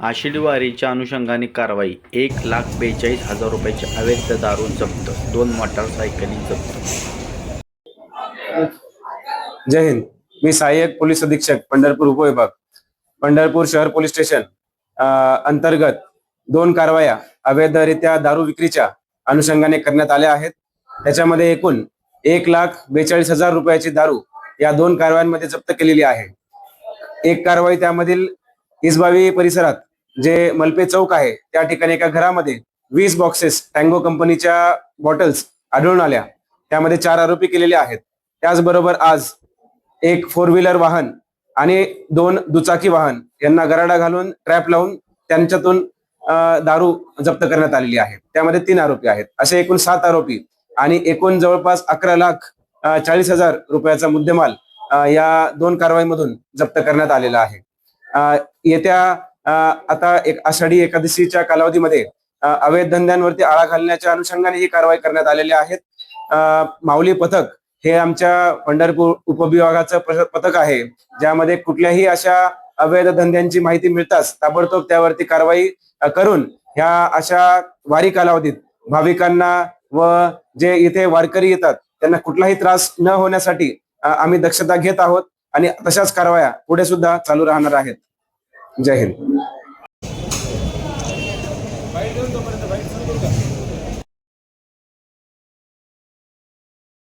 आषाढी वारीच्या अनुषंगाने कारवाई 1,42,000 रुपयाची अवैध दारू जप्त, 2 मोटारसायकली जप्त. जय हिंद. मी सहाय्यक पोलीस अधीक्षक पंढरपूर उपविभाग पंढरपूर शहर पोलीस स्टेशन अंतर्गत 2 कारवाया अवैधरित्या दारू विक्रीच्या अनुषंगाने करण्यात आल्या आहेत. त्याच्यामध्ये एकूण 1,42,000 रुपयाची दारू या 2 कारवायांमध्ये जप्त केलेली आहे. एक कारवाई त्यामधील इसबावी परिसरात जे मलपे चौक आहे त्या ठिकाणी एका घरामध्ये 20 बॉक्सेस टँगो कंपनीच्या बॉटल्स आढळून आल्या. त्यामध्ये 4 आरोपी केलेले आहेत. त्याचबरोबर आज एक 4 व्हीलर वाहन आणि 2 दुचाकी वाहन यांना गराडा घालून ट्रॅप लावून त्यांच्यातून दारू जप्त करण्यात आलेली आहे. त्यामध्ये 3 आरोपी आहेत. असे एकूण 7 आरोपी आणि एकूण जवळपास 11,40,000 रुपयाचा मुद्देमाल या 2 कारवाईमधून जप्त करण्यात आलेला आहे. येत्या आता एक आषाढी एकादशीच्या कालावधीमध्ये अवैध धंद्यांवरती आळा घालण्याच्या अनुषंगाने ही कारवाई करण्यात आलेली आहे. माऊली पथक हे आमच्या पंढरपूर उपविभागाचं पथक आहे, ज्यामध्ये कुठल्याही अशा अवैध धंद्यांची माहिती मिळताच ताबडतोब त्यावरती कारवाई करून ह्या अशा वारी कालावधीत भाविकांना व जे इथे वारकरी येतात त्यांना कुठलाही त्रास न होण्यासाठी आम्ही दक्षता घेत आहोत आणि तशाच कारवाया पुढे सुद्धा चालू राहणार आहेत. जय हिंद.